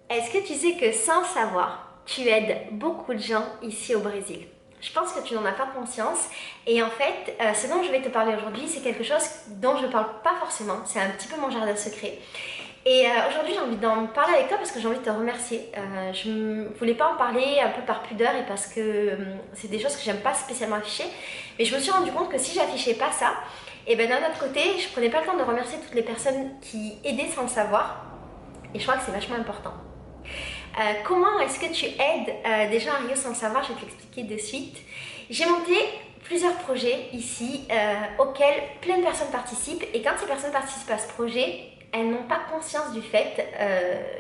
Est-ce que tu sais que sans savoir, tu aides beaucoup de gens ici au Brésil? Je pense que tu n'en as pas conscience et en fait, ce dont je vais te parler aujourd'hui, c'est quelque chose dont je ne parle pas forcément, c'est un petit peu mon jardin secret. Et aujourd'hui, j'ai envie d'en parler avec toi parce que j'ai envie de te remercier. Je ne voulais pas en parler un peu par pudeur et parce que c'est des choses que j'aime pas spécialement afficher, mais je me suis rendu compte que si j'affichais pas ça, et ben d'un autre côté, je prenais pas le temps de remercier toutes les personnes qui aidaient sans le savoir et je crois que c'est vachement important. Comment est-ce que tu aides des gens à Rio sans le savoir? Je vais te l'expliquer de suite. J'ai monté plusieurs projets ici auxquels plein de personnes participent et quand ces personnes participent à ce projet, elles n'ont pas conscience du fait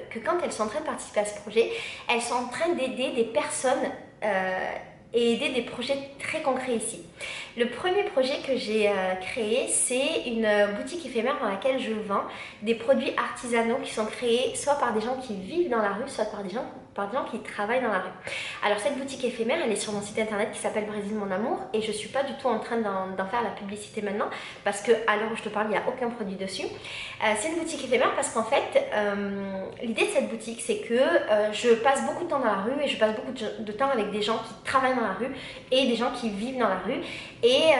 que quand elles sont en train de participer à ce projet, elles sont en train d'aider des personnes et aider des projets très concrets ici. Le premier projet que j'ai créé, c'est une boutique éphémère dans laquelle je vends des produits artisanaux qui sont créés soit par des gens qui vivent dans la rue, soit par des gens qui travaillent dans la rue. Alors cette boutique éphémère, elle est sur mon site internet qui s'appelle Brésil Mon Amour et je ne suis pas du tout en train d'en faire la publicité maintenant parce qu'à l'heure où je te parle, il n'y a aucun produit dessus. C'est une boutique éphémère parce qu'en fait, l'idée de cette boutique, c'est que je passe beaucoup de temps dans la rue et je passe beaucoup de temps avec des gens qui travaillent dans la rue et des gens qui vivent dans la rue et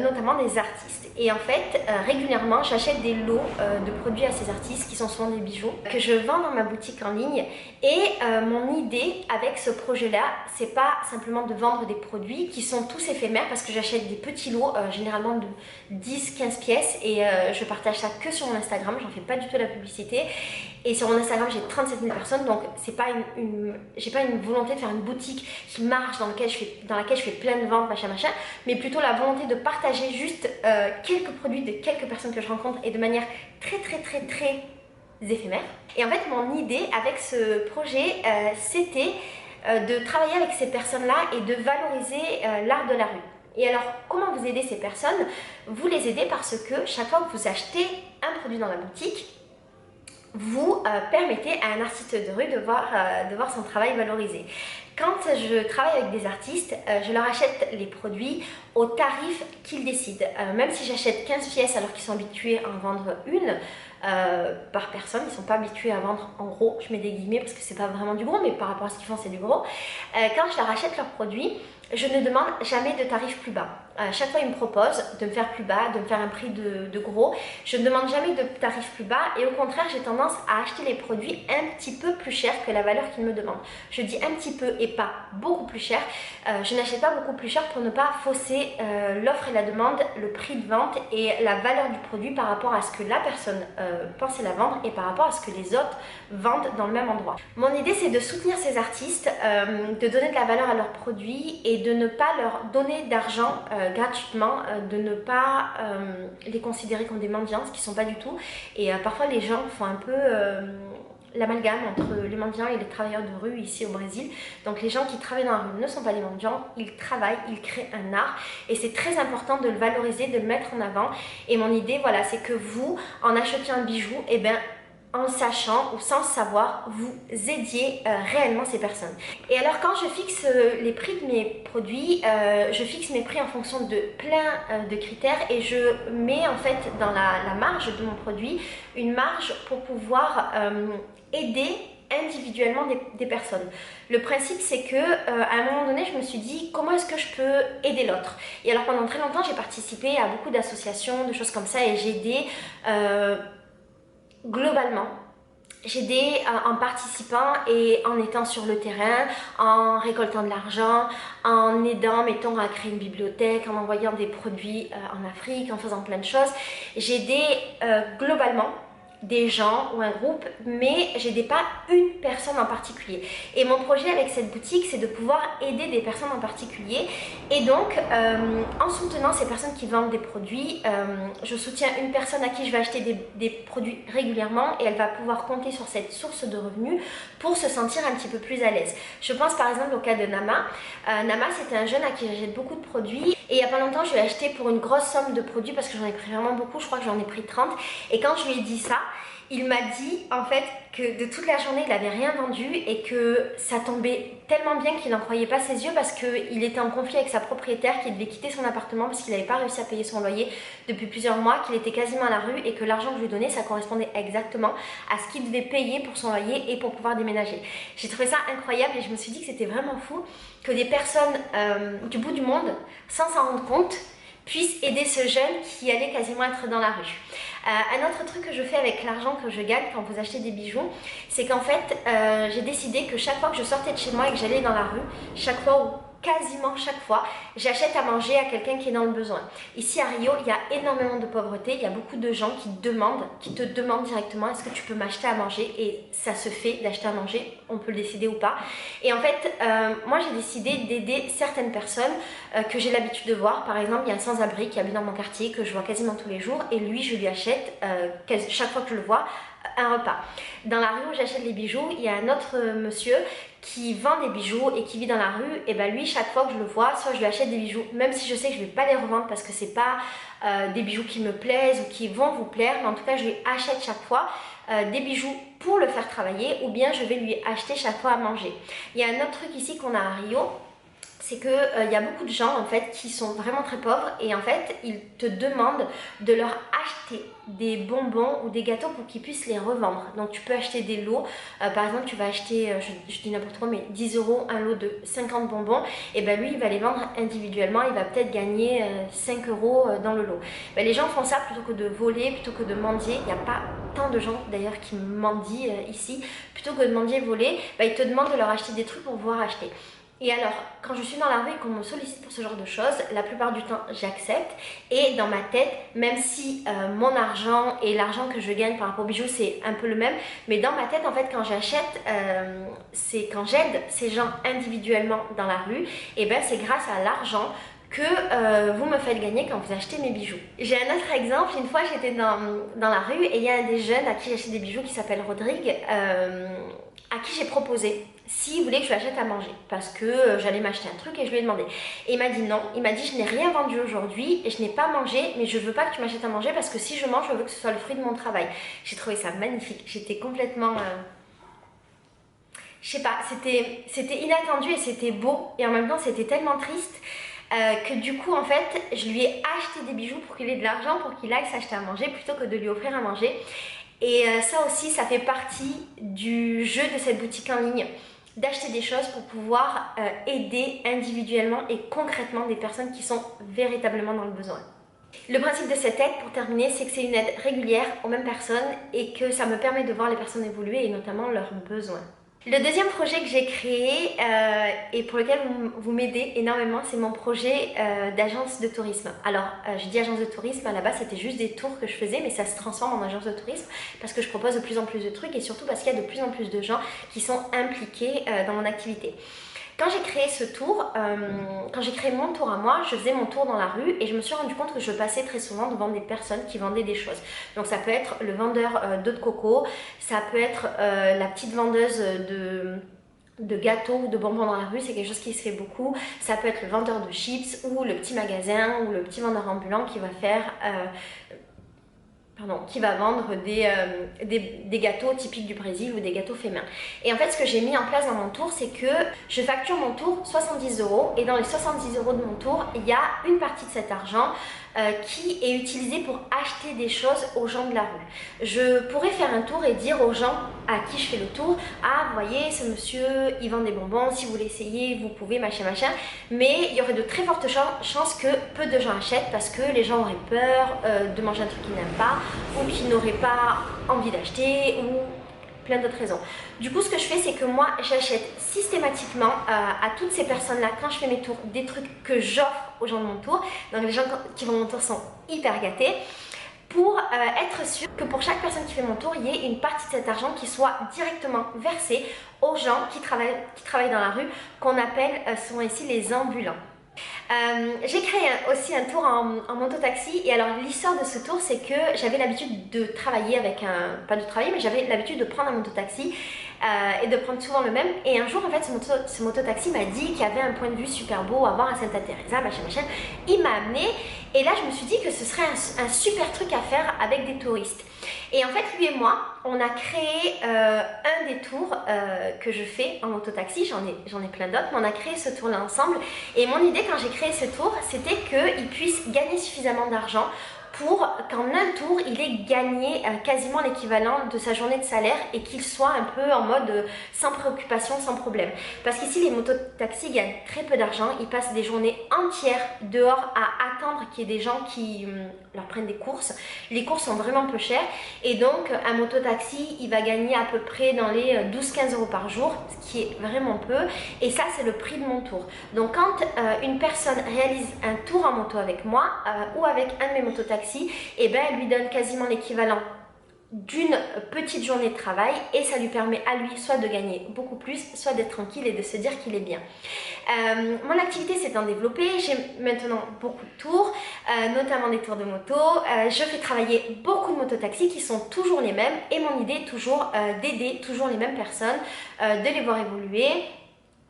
notamment des artistes. Et en fait, régulièrement, j'achète des lots de produits à ces artistes qui sont souvent des bijoux que je vends dans ma boutique en ligne. Et mon idée avec ce projet-là, c'est pas simplement de vendre des produits qui sont tous éphémères parce que j'achète des petits lots, généralement de 10-15 pièces et je partage ça que sur mon Instagram, j'en fais pas du tout la publicité. Et sur mon Instagram, j'ai 37 000 personnes, donc c'est pas j'ai pas une volonté de faire une boutique qui marche dans laquelle je fais plein de ventes, machin, mais plutôt la volonté de partager juste quelques produits de quelques personnes que je rencontre et de manière très éphémère. Et en fait, mon idée avec ce projet, c'était de travailler avec ces personnes-là et de valoriser l'art de la rue. Et alors, comment vous aidez ces personnes? Vous les aidez parce que chaque fois que vous achetez un produit dans la boutique, vous permettez à un artiste de rue de voir son travail valorisé. Quand je travaille avec des artistes, je leur achète les produits au tarif qu'ils décident. Même si j'achète 15 pièces alors qu'ils sont habitués à en vendre une par personne, ils ne sont pas habitués à vendre en gros, je mets des guillemets parce que c'est pas vraiment du gros, mais par rapport à ce qu'ils font c'est du gros. Quand je leur achète leurs produits, je ne demande jamais de tarif plus bas. Chaque fois, ils me proposent de me faire plus bas, de me faire un prix de gros. Je ne demande jamais de tarif plus bas et au contraire, j'ai tendance à acheter les produits un petit peu plus cher que la valeur qu'ils me demandent. Je dis un petit peu et pas beaucoup plus cher. Je n'achète pas beaucoup plus cher pour ne pas fausser l'offre et la demande, le prix de vente et la valeur du produit par rapport à ce que la personne pensait la vendre et par rapport à ce que les autres vendent dans le même endroit. Mon idée, c'est de soutenir ces artistes, de donner de la valeur à leurs produits et de ne pas leur donner d'argent gratuitement, de ne pas les considérer comme des mendiants, ce qu'ils ne sont pas du tout. Et parfois les gens font un peu l'amalgame entre les mendiants et les travailleurs de rue ici au Brésil. Donc les gens qui travaillent dans la rue ne sont pas des mendiants, ils travaillent, ils créent un art et c'est très important de le valoriser, de le mettre en avant. Et mon idée, voilà, c'est que vous, en achetant un bijou, eh ben, en sachant ou sans savoir, vous aidiez réellement ces personnes. Et alors quand je fixe les prix de mes produits, je fixe mes prix en fonction de plein de critères et je mets en fait dans la marge de mon produit une marge pour pouvoir aider individuellement des personnes. Le principe c'est que à un moment donné je me suis dit comment est-ce que je peux aider l'autre. Et alors pendant très longtemps j'ai participé à beaucoup d'associations, de choses comme ça et j'ai aidé globalement, j'aidais en participant et en étant sur le terrain, en récoltant de l'argent, en aidant, mettons, à créer une bibliothèque, en envoyant des produits en Afrique, en faisant plein de choses. J'aidais globalement des gens ou un groupe, mais j'aidais pas une personne en particulier. Et mon projet avec cette boutique, c'est de pouvoir aider des personnes en particulier. Et donc, en soutenant ces personnes qui vendent des produits, je soutiens une personne à qui je vais acheter des produits régulièrement et elle va pouvoir compter sur cette source de revenus pour se sentir un petit peu plus à l'aise. Je pense par exemple au cas de Nama. Nama, c'était un jeune à qui j'achète beaucoup de produits et il n'y a pas longtemps, je lui ai acheté pour une grosse somme de produits parce que j'en ai pris vraiment beaucoup, je crois que j'en ai pris 30. Et quand je lui ai dit ça, Il m'a dit en fait que de toute la journée il n'avait rien vendu et que ça tombait tellement bien qu'il n'en croyait pas ses yeux parce qu'il était en conflit avec sa propriétaire, qu'il devait quitter son appartement parce qu'il n'avait pas réussi à payer son loyer depuis plusieurs mois, qu'il était quasiment à la rue et que l'argent que je lui donnais ça correspondait exactement à ce qu'il devait payer pour son loyer et pour pouvoir déménager. J'ai trouvé ça incroyable et je me suis dit que c'était vraiment fou que des personnes du bout du monde, sans s'en rendre compte, puissent aider ce jeune qui allait quasiment être dans la rue. Un autre truc que je fais avec l'argent que je gagne quand vous achetez des bijoux, c'est qu'en fait, j'ai décidé que chaque fois que je sortais de chez moi et que j'allais dans la rue, chaque fois ou quasiment chaque fois, j'achète à manger à quelqu'un qui est dans le besoin. Ici à Rio, il y a énormément de pauvreté, il y a beaucoup de gens qui te demandent directement est-ce que tu peux m'acheter à manger, et ça se fait d'acheter à manger, on peut le décider ou pas. Et en fait, moi j'ai décidé d'aider certaines personnes que j'ai l'habitude de voir. Par exemple, il y a un sans-abri qui habite dans mon quartier que je vois quasiment tous les jours et lui je lui achète chaque fois que je le vois un repas. Dans la rue où j'achète les bijoux, il y a un autre monsieur qui vend des bijoux et qui vit dans la rue, et ben lui chaque fois que je le vois, soit je lui achète des bijoux, même si je sais que je ne vais pas les revendre parce que c'est pas des bijoux qui me plaisent ou qui vont vous plaire, mais en tout cas je lui achète chaque fois des bijoux pour le faire travailler, ou bien je vais lui acheter chaque fois à manger. Il y a un autre truc ici qu'on a à Rio, c'est que il y a beaucoup de gens en fait qui sont vraiment très pauvres et en fait ils te demandent de leur acheter des bonbons ou des gâteaux pour qu'ils puissent les revendre. Donc tu peux acheter des lots, par exemple tu vas acheter, je dis n'importe quoi, mais 10 € un lot de 50 bonbons, et ben lui il va les vendre individuellement, il va peut-être gagner 5 € dans le lot. Ben, les gens font ça plutôt que de voler, plutôt que de mendier. Il n'y a pas tant de gens d'ailleurs qui mendient ici. Plutôt que de mendier et voler, ben, ils te demandent de leur acheter des trucs pour pouvoir acheter. Et alors, quand je suis dans la rue et qu'on me sollicite pour ce genre de choses, la plupart du temps, j'accepte. Et dans ma tête, même si mon argent et l'argent que je gagne par rapport aux bijoux, c'est un peu le même, mais dans ma tête, en fait, quand j'achète, c'est quand j'aide ces gens individuellement dans la rue, et ben c'est grâce à l'argent que vous me faites gagner quand vous achetez mes bijoux. J'ai un autre exemple. Une fois, j'étais dans la rue et il y a un des jeunes à qui j'achète des bijoux qui s'appelle Rodrigue, à qui j'ai proposé s'il voulait que je lui achète à manger parce que j'allais m'acheter un truc et je lui ai demandé. Et il m'a dit non, il m'a dit je n'ai rien vendu aujourd'hui et je n'ai pas mangé, mais je veux pas que tu m'achètes à manger parce que si je mange, je veux que ce soit le fruit de mon travail. J'ai trouvé ça magnifique, j'étais complètement... je sais pas, c'était inattendu et c'était beau et en même temps c'était tellement triste que du coup en fait je lui ai acheté des bijoux pour qu'il ait de l'argent pour qu'il aille s'acheter à manger plutôt que de lui offrir à manger. Et ça aussi, ça fait partie du jeu de cette boutique en ligne, d'acheter des choses pour pouvoir aider individuellement et concrètement des personnes qui sont véritablement dans le besoin. Le principe de cette aide, pour terminer, c'est que c'est une aide régulière aux mêmes personnes et que ça me permet de voir les personnes évoluer et notamment leurs besoins. Le deuxième projet que j'ai créé et pour lequel vous m'aidez énormément, c'est mon projet d'agence de tourisme. Alors, je dis agence de tourisme, à la base c'était juste des tours que je faisais, mais ça se transforme en agence de tourisme parce que je propose de plus en plus de trucs et surtout parce qu'il y a de plus en plus de gens qui sont impliqués dans mon activité. Quand j'ai créé ce tour, quand j'ai créé mon tour à moi, je faisais mon tour dans la rue et je me suis rendu compte que je passais très souvent devant des personnes qui vendaient des choses. Donc ça peut être le vendeur d'eau de coco, ça peut être la petite vendeuse de gâteaux ou de bonbons dans la rue, c'est quelque chose qui se fait beaucoup. Ça peut être le vendeur de chips ou le petit magasin ou le petit vendeur ambulant qui va faire... qui va vendre des gâteaux typiques du Brésil ou des gâteaux faits main. Et en fait, ce que j'ai mis en place dans mon tour, c'est que je facture mon tour 70 € et dans les 70 € de mon tour, il y a une partie de cet argent qui est utilisé pour acheter des choses aux gens de la rue. Je pourrais faire un tour et dire aux gens à qui je fais le tour, ah vous voyez ce monsieur il vend des bonbons, si vous voulez essayer vous pouvez machin machin, mais il y aurait de très fortes chances que peu de gens achètent parce que les gens auraient peur de manger un truc qu'ils n'aiment pas ou qu'ils n'auraient pas envie d'acheter ou plein d'autres raisons. Du coup, ce que je fais, c'est que moi, j'achète systématiquement à toutes ces personnes-là, quand je fais mes tours, des trucs que j'offre aux gens de mon tour. Donc les gens qui vont mon tour sont hyper gâtés pour être sûr que pour chaque personne qui fait mon tour, il y ait une partie de cet argent qui soit directement versée aux gens qui travaillent dans la rue, qu'on appelle, sont ici les ambulants. J'ai créé aussi un tour en moto-taxi et alors l'histoire de ce tour c'est que j'avais l'habitude de travailler avec pas de travailler mais j'avais l'habitude de prendre un moto-taxi et de prendre souvent le même. Et un jour en fait ce mototaxi m'a dit qu'il y avait un point de vue super beau à voir à Santa Teresa, machin. Il m'a amené et là je me suis dit que ce serait un super truc à faire avec des touristes. Et en fait lui et moi on a créé un des tours que je fais en mototaxi, j'en ai plein d'autres, mais on a créé ce tour là ensemble. Et mon idée quand j'ai créé ce tour, c'était qu'il puisse gagner suffisamment d'argent pour qu'en un tour, il ait gagné quasiment l'équivalent de sa journée de salaire et qu'il soit un peu en mode sans préoccupation, sans problème. Parce qu'ici, les mototaxis gagnent très peu d'argent. Ils passent des journées entières dehors à attendre qu'il y ait des gens qui leur prennent des courses. Les courses sont vraiment peu chères. Et donc, un mototaxi, il va gagner à peu près dans les 12-15 euros par jour, ce qui est vraiment peu. Et ça, c'est le prix de mon tour. Donc, quand une personne réalise un tour en moto avec moi ou avec un de mes mototaxis, et ben elle lui donne quasiment l'équivalent d'une petite journée de travail et ça lui permet à lui soit de gagner beaucoup plus, soit d'être tranquille et de se dire qu'il est bien. Mon activité s'est en développée, j'ai maintenant beaucoup de tours, notamment des tours de moto. Je fais travailler beaucoup de mototaxis qui sont toujours les mêmes et mon idée est toujours d'aider toujours les mêmes personnes, de les voir évoluer,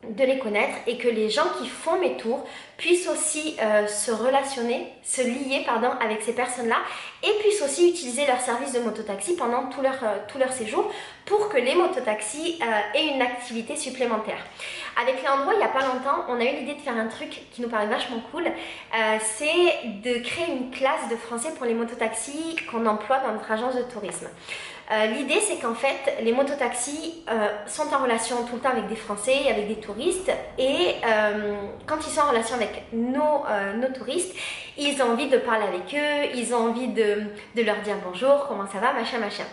de les connaître et que les gens qui font mes tours puissent aussi se relationner, se lier pardon, avec ces personnes-là et puissent aussi utiliser leur service de mototaxi pendant tout leur séjour pour que les mototaxis aient une activité supplémentaire. Avec Léandro, il n'y a pas longtemps, on a eu l'idée de faire un truc qui nous paraît vachement cool, c'est de créer une classe de français pour les mototaxis qu'on emploie dans notre agence de tourisme. L'idée c'est qu'en fait les mototaxis sont en relation tout le temps avec des Français, avec des touristes et quand ils sont en relation avec nos touristes, ils ont envie de parler avec eux, ils ont envie de leur dire bonjour, comment ça va, machin.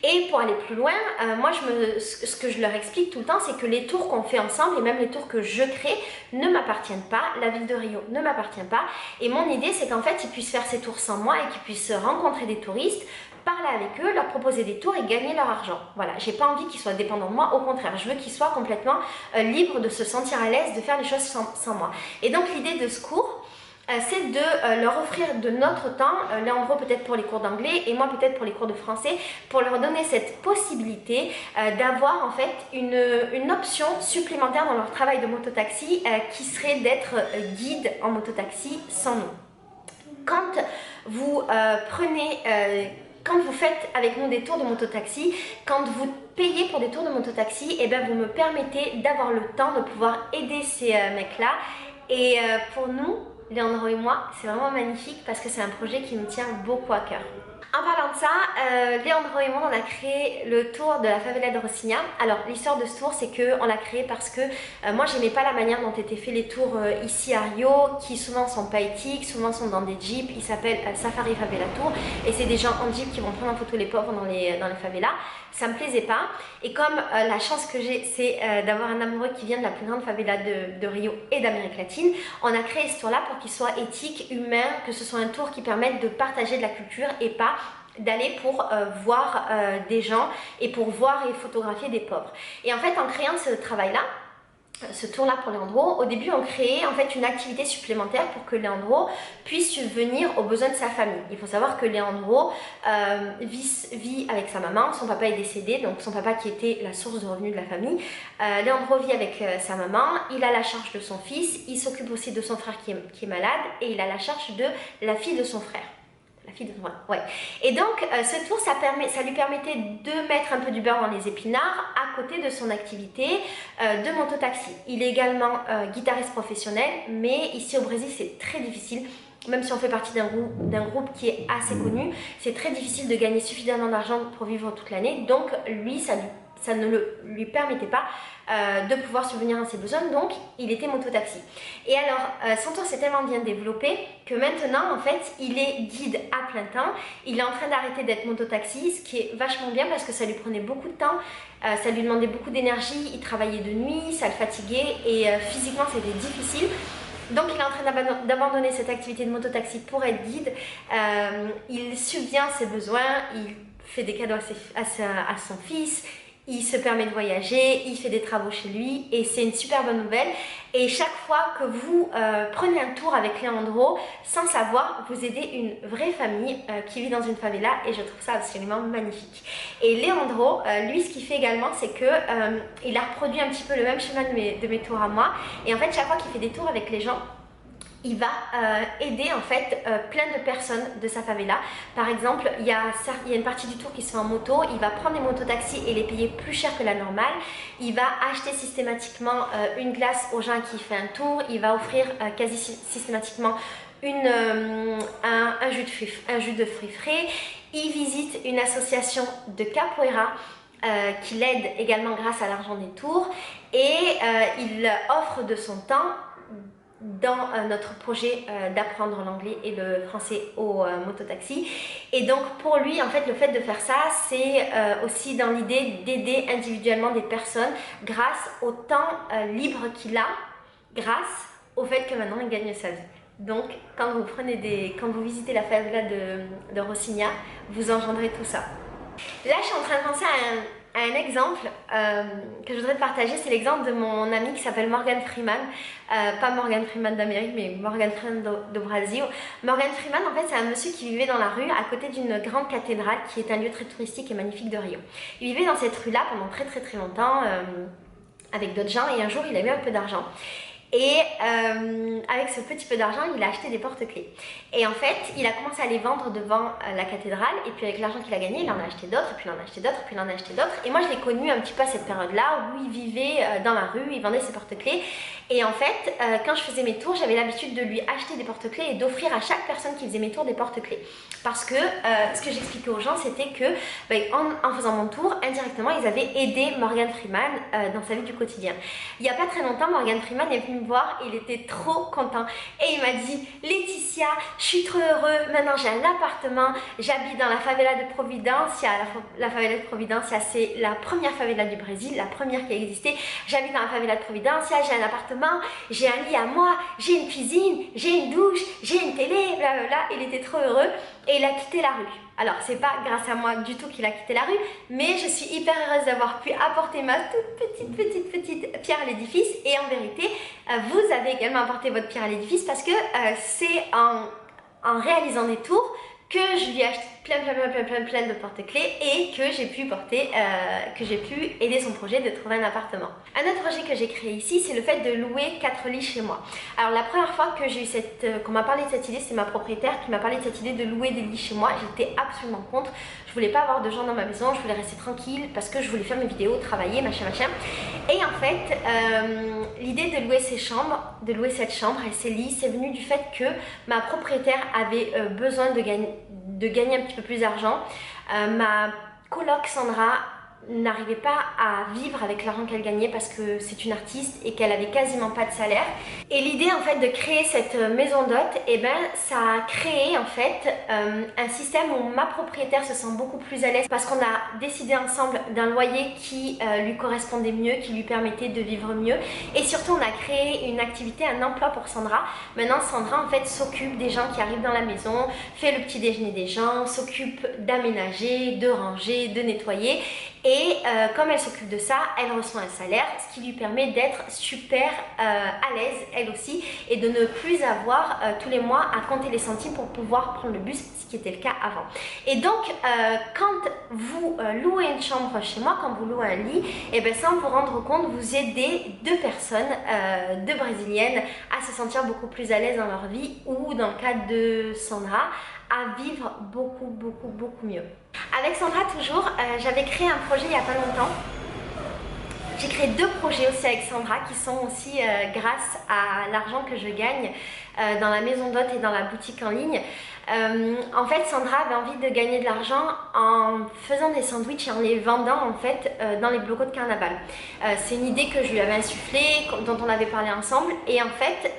Et pour aller plus loin, moi ce que je leur explique tout le temps, c'est que les tours qu'on fait ensemble et même les tours que je crée ne m'appartiennent pas, la ville de Rio ne m'appartient pas. Et mon idée c'est qu'en fait ils puissent faire ces tours sans moi et qu'ils puissent rencontrer des touristes, parler avec eux, leur proposer des tours et gagner leur argent. Voilà, j'ai pas envie qu'ils soient dépendants de moi, au contraire, je veux qu'ils soient complètement libres de se sentir à l'aise, de faire les choses sans moi. Et donc l'idée de ce cours, c'est de leur offrir de notre temps, Léandro peut-être pour les cours d'anglais et moi peut-être pour les cours de français, pour leur donner cette possibilité d'avoir en fait une option supplémentaire dans leur travail de mototaxi qui serait d'être guide en mototaxi sans nous. Quand vous quand vous faites avec nous des tours de mototaxi, quand vous payez pour des tours de mototaxi, et bien vous me permettez d'avoir le temps de pouvoir aider ces mecs-là. Et pour nous, Léandro et moi, c'est vraiment magnifique parce que c'est un projet qui nous tient beaucoup à cœur. En parlant de ça, Léandro et moi on a créé le tour de la favela de Rocinha. Alors l'histoire de ce tour c'est qu'on l'a créé parce que moi j'aimais pas la manière dont étaient faits les tours ici à Rio, qui souvent sont pas éthiques, souvent sont dans des jeeps. Ils s'appellent Safari Favela Tour et c'est des gens en jeep qui vont prendre en photo les pauvres dans les favelas. Ça me plaisait pas et comme la chance que j'ai c'est d'avoir un amoureux qui vient de la plus grande favela de Rio et d'Amérique latine, on a créé ce tour là pour qu'il soit éthique, humain, que ce soit un tour qui permette de partager de la culture et pas d'aller pour voir des gens et pour voir et photographier des pauvres. Et en fait en créant ce travail là, ce tour là pour Léandro, au début on créait en fait une activité supplémentaire pour que Léandro puisse subvenir aux besoins de sa famille. Il faut savoir que Léandro vit avec sa maman, son papa est décédé, donc son papa qui était la source de revenus de la famille. Léandro vit avec sa maman, il a la charge de son fils, il s'occupe aussi de son frère qui est malade et il a la charge de la fille de son frère. Ouais. Et donc ce tour ça lui permettait de mettre un peu du beurre dans les épinards à côté de son activité de mototaxi. Il est également guitariste professionnel, mais ici au Brésil c'est très difficile. Même si on fait partie d'un groupe qui est assez connu, c'est très difficile de gagner suffisamment d'argent pour vivre toute l'année. Donc lui ça ne lui permettait pas de pouvoir subvenir à ses besoins, donc il était mototaxi. Et alors son tour s'est tellement bien développé que maintenant en fait il est guide à plein temps. Il est en train d'arrêter d'être mototaxi, ce qui est vachement bien parce que ça lui prenait beaucoup de temps, ça lui demandait beaucoup d'énergie, il travaillait de nuit, ça le fatiguait et physiquement c'était difficile. Donc il est en train d'abandonner cette activité de mototaxi pour être guide. Il subvient à ses besoins, il fait des cadeaux à son fils, il se permet de voyager, il fait des travaux chez lui et c'est une super bonne nouvelle. Et chaque fois que vous prenez un tour avec Leandro, sans savoir, vous aidez une vraie famille qui vit dans une favela et je trouve ça absolument magnifique. Et Leandro, lui, ce qu'il fait également, c'est que il a reproduit un petit peu le même schéma de mes tours à moi. Et en fait, chaque fois qu'il fait des tours avec les gens, il va aider en fait plein de personnes de sa favela. Par exemple, il y a une partie du tour qui se fait en moto, il va prendre des mototaxis et les payer plus cher que la normale. Il va acheter systématiquement une glace aux gens à qui il fait un tour, il va offrir quasi systématiquement un jus de fruits frais. Il visite une association de capoeira qui l'aide également grâce à l'argent des tours et il offre de son temps dans notre projet d'apprendre l'anglais et le français au mototaxi. Et donc pour lui, en fait, le fait de faire ça, c'est aussi dans l'idée d'aider individuellement des personnes grâce au temps libre qu'il a, grâce au fait que maintenant il gagne sa vie. Donc quand vous visitez la favela de Rocinha, vous engendrez tout ça. Là, je suis en train de penser à un exemple que je voudrais te partager, c'est l'exemple de mon ami qui s'appelle Morgan Freeman, pas Morgan Freeman d'Amérique, mais Morgan Freeman do Brasil. Morgan Freeman, en fait, c'est un monsieur qui vivait dans la rue à côté d'une grande cathédrale qui est un lieu très touristique et magnifique de Rio. Il vivait dans cette rue-là pendant très longtemps avec d'autres gens et un jour, il a eu un peu d'argent. Et avec ce petit peu d'argent, il a acheté des porte-clés. Et en fait, il a commencé à les vendre devant la cathédrale. Et puis avec l'argent qu'il a gagné, il en a acheté d'autres, puis il en a acheté d'autres, puis il en a acheté d'autres. Et moi, je l'ai connu un petit peu à cette période-là où il vivait dans la rue, il vendait ses porte-clés. Et en fait, quand je faisais mes tours, j'avais l'habitude de lui acheter des porte-clés et d'offrir à chaque personne qui faisait mes tours des porte-clés. Parce que ce que j'expliquais aux gens, c'était que en faisant mon tour, indirectement, ils avaient aidé Morgan Freeman dans sa vie du quotidien. Il n'y a pas très longtemps, Morgan Freeman est venu me voir, il était trop content. Et il m'a dit, Laetitia, je suis trop heureux, maintenant j'ai un appartement, j'habite dans la favela de Providencia. La favela de Providencia, c'est la première favela du Brésil, la première qui a existé. J'habite dans la favela de Providencia, j'ai un appartement, j'ai un lit à moi, j'ai une cuisine, j'ai une douche, j'ai une télé, blablabla. Il était trop heureux et il a quitté la rue. Alors, c'est pas grâce à moi du tout qu'il a quitté la rue, mais je suis hyper heureuse d'avoir pu apporter ma toute petite pierre à l'édifice. Et en vérité, vous avez également apporté votre pierre à l'édifice parce que c'est en réalisant des tours que je lui ai acheté plein de porte-clés et que j'ai pu aider son projet de trouver un appartement. Un autre projet que j'ai créé ici, c'est le fait de louer 4 lits chez moi. Alors la première fois que j'ai eu qu'on m'a parlé de cette idée, c'est ma propriétaire qui m'a parlé de cette idée de louer des lits chez moi. J'étais absolument contre. Je voulais pas avoir de gens dans ma maison, je voulais rester tranquille parce que je voulais faire mes vidéos, travailler, machin. Et en fait, l'idée de louer cette chambre et ces lits, c'est venu du fait que ma propriétaire avait besoin de gagner un petit peu plus d'argent. Ma coloc Sandra n'arrivait pas à vivre avec l'argent qu'elle gagnait parce que c'est une artiste et qu'elle avait quasiment pas de salaire. Et l'idée en fait de créer cette maison d'hôte, et ben ça a créé en fait un système où ma propriétaire se sent beaucoup plus à l'aise parce qu'on a décidé ensemble d'un loyer qui lui correspondait mieux, qui lui permettait de vivre mieux. Et surtout on a créé une activité, un emploi pour Sandra. Maintenant Sandra en fait s'occupe des gens qui arrivent dans la maison, fait le petit déjeuner des gens, s'occupe d'aménager, de ranger, de nettoyer. Et comme elle s'occupe de ça, elle reçoit un salaire, ce qui lui permet d'être super à l'aise elle aussi et de ne plus avoir tous les mois à compter les centimes pour pouvoir prendre le bus, ce qui était le cas avant. Et donc quand vous louez une chambre chez moi, quand vous louez un lit, et bien sans vous rendre compte, vous aidez 2 personnes, 2 brésiliennes à se sentir beaucoup plus à l'aise dans leur vie ou dans le cas de Sandra, à vivre beaucoup mieux. Avec Sandra toujours, j'avais créé un projet il n'y a pas longtemps. J'ai créé 2 projets aussi avec Sandra qui sont aussi grâce à l'argent que je gagne dans la maison d'hôte et dans la boutique en ligne. En fait, Sandra avait envie de gagner de l'argent en faisant des sandwichs et en les vendant en fait dans les blocos de carnaval. C'est une idée que je lui avais insufflée, dont on avait parlé ensemble et en fait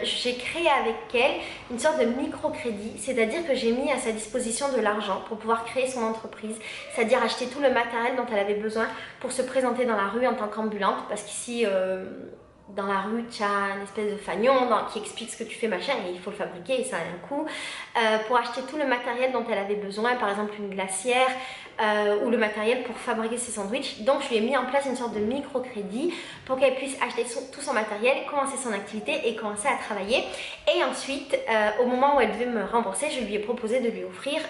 j'ai créé avec elle une sorte de microcrédit, c'est-à-dire que j'ai mis à sa disposition de l'argent pour pouvoir créer son entreprise, c'est-à-dire acheter tout le matériel dont elle avait besoin pour se présenter dans la rue en tant qu'ambulante parce qu'ici dans la rue, tu as une espèce de fanion qui explique ce que tu fais machin et il faut le fabriquer et ça a un coût. Pour acheter tout le matériel dont elle avait besoin, par exemple une glacière ou le matériel pour fabriquer ses sandwichs. Donc je lui ai mis en place une sorte de microcrédit pour qu'elle puisse acheter tout son matériel, commencer son activité et commencer à travailler. Et ensuite, au moment où elle devait me rembourser, je lui ai proposé de lui offrir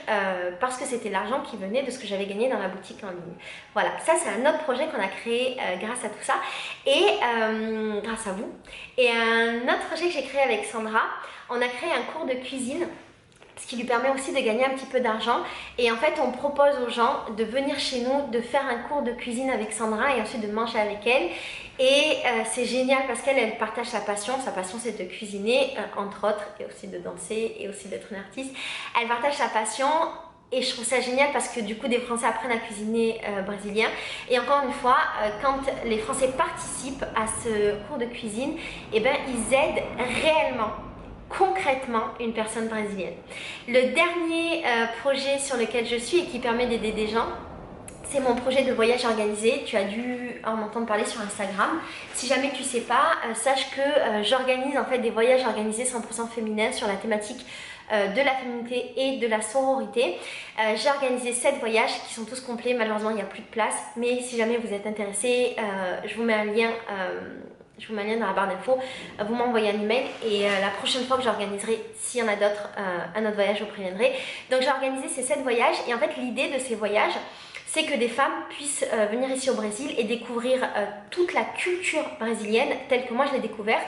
parce que c'était l'argent qui venait de ce que j'avais gagné dans la boutique en ligne. Voilà, ça c'est un autre projet qu'on a créé grâce à tout ça et grâce à vous. Et un autre projet que j'ai créé avec Sandra, on a créé un cours de cuisine, ce qui lui permet aussi de gagner un petit peu d'argent. Et en fait, on propose aux gens de venir chez nous, de faire un cours de cuisine avec Sandra et ensuite de manger avec elle. Et c'est génial parce qu'elle partage sa passion c'est de cuisiner, entre autres, et aussi de danser et aussi d'être une artiste. Elle partage sa passion. Et je trouve ça génial parce que du coup des Français apprennent à cuisiner brésilien. Et encore une fois, quand les Français participent à ce cours de cuisine, eh ben, ils aident réellement, concrètement, une personne brésilienne. Le dernier projet sur lequel je suis et qui permet d'aider des gens, c'est mon projet de voyage organisé. Tu as dû en entendre parler sur Instagram. Si jamais tu ne sais pas, sache que j'organise en fait des voyages organisés 100% féminins sur la thématique de la féminité et de la sororité. J'ai organisé 7 voyages qui sont tous complets. Malheureusement, il n'y a plus de place. Mais si jamais vous êtes intéressé, je vous mets un lien. Je vous mets un lien dans la barre d'infos, vous m'envoyez un email et la prochaine fois que j'organiserai, s'il y en a d'autres, un autre voyage, je vous préviendrai. Donc j'ai organisé ces 7 voyages et en fait l'idée de ces voyages, c'est que des femmes puissent venir ici au Brésil et découvrir toute la culture brésilienne telle que moi je l'ai découverte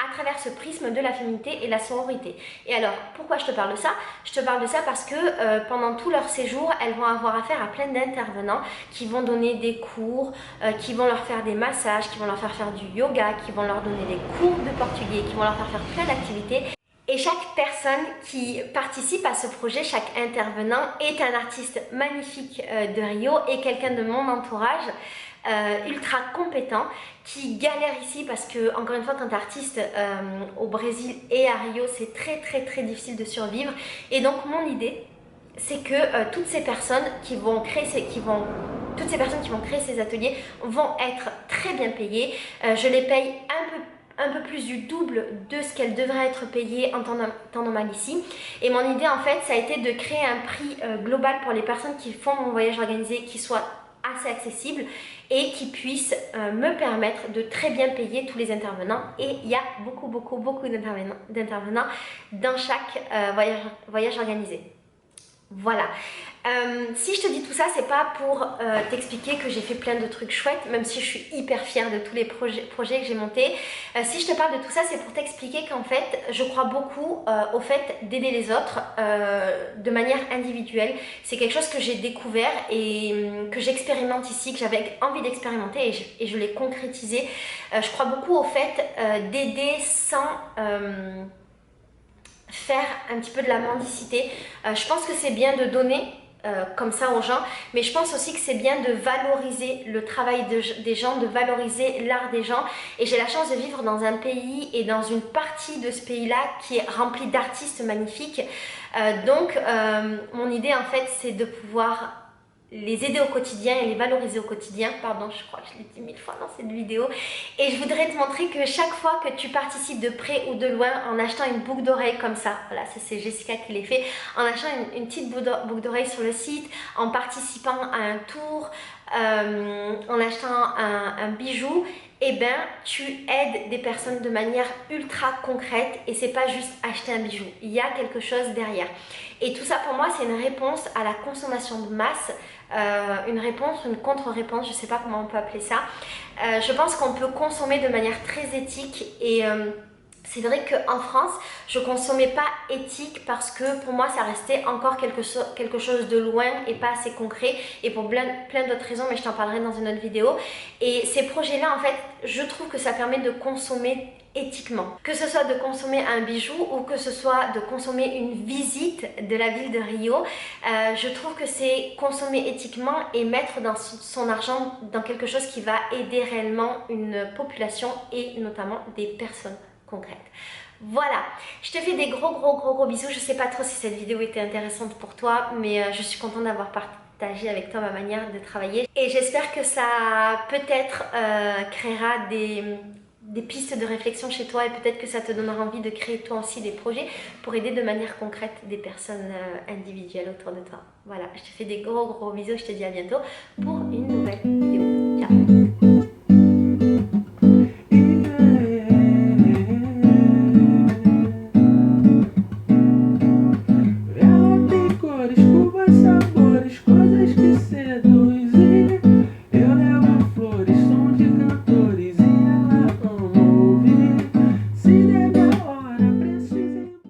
à travers ce prisme de la féminité et la sororité. Et alors, pourquoi je te parle de ça? Je te parle de ça parce que pendant tout leur séjour, elles vont avoir affaire à plein d'intervenants qui vont donner des cours, qui vont leur faire des massages, qui vont leur faire du yoga, qui vont leur donner des cours de portugais, qui vont leur faire plein d'activités. Et chaque personne qui participe à ce projet, chaque intervenant est un artiste magnifique de Rio et quelqu'un de mon entourage ultra compétent qui galère ici parce que, encore une fois, quand tu es artiste au Brésil et à Rio, c'est très difficile de survivre. Et donc mon idée, c'est que toutes ces personnes qui vont créer ces ateliers vont être très bien payées. Je les paye un peu plus du double de ce qu'elles devraient être payées en temps normal ici. Et mon idée en fait, ça a été de créer un prix global pour les personnes qui font mon voyage organisé qui soit assez accessible et qui puisse me permettre de très bien payer tous les intervenants. Et il y a beaucoup d'intervenants dans chaque voyage organisé. Voilà. Si je te dis tout ça, c'est pas pour t'expliquer que j'ai fait plein de trucs chouettes, même si je suis hyper fière de tous les projets que j'ai montés. Si je te parle de tout ça, c'est pour t'expliquer qu'en fait, je crois beaucoup au fait d'aider les autres de manière individuelle. C'est quelque chose que j'ai découvert et que j'expérimente ici, que j'avais envie d'expérimenter et je l'ai concrétisé. Je crois beaucoup au fait d'aider sans faire un petit peu de la mendicité. Je pense que c'est bien de donner comme ça aux gens, mais je pense aussi que c'est bien de valoriser le travail des gens, de valoriser l'art des gens. Et j'ai la chance de vivre dans un pays et dans une partie de ce pays-là qui est rempli d'artistes magnifiques. Donc mon idée en fait, c'est de pouvoir les aider au quotidien et les valoriser au quotidien. Pardon, je crois que je l'ai dit 1000 fois dans cette vidéo. Et je voudrais te montrer que chaque fois que tu participes de près ou de loin en achetant une boucle d'oreille comme ça, voilà, ça c'est Jessica qui l'a fait, en achetant une petite boucle d'oreille sur le site, en participant à un tour, en achetant un bijou, eh ben tu aides des personnes de manière ultra concrète et c'est pas juste acheter un bijou, il y a quelque chose derrière. Et tout ça pour moi c'est une réponse à la consommation de masse, une réponse, une contre-réponse, je sais pas comment on peut appeler ça. Je pense qu'on peut consommer de manière très éthique et c'est vrai qu'en France, je ne consommais pas éthique parce que pour moi, ça restait encore quelque chose de loin et pas assez concret et pour plein d'autres raisons, mais je t'en parlerai dans une autre vidéo. Et ces projets-là, en fait, je trouve que ça permet de consommer éthiquement. Que ce soit de consommer un bijou ou que ce soit de consommer une visite de la ville de Rio, je trouve que c'est consommer éthiquement et mettre dans son argent dans quelque chose qui va aider réellement une population et notamment des personnes concrète. Voilà, je te fais des gros bisous. Je sais pas trop si cette vidéo était intéressante pour toi, mais je suis contente d'avoir partagé avec toi ma manière de travailler et j'espère que ça peut-être créera des pistes de réflexion chez toi et peut-être que ça te donnera envie de créer toi aussi des projets pour aider de manière concrète des personnes individuelles autour de toi. Voilà, je te fais des gros bisous, je te dis à bientôt pour une nouvelle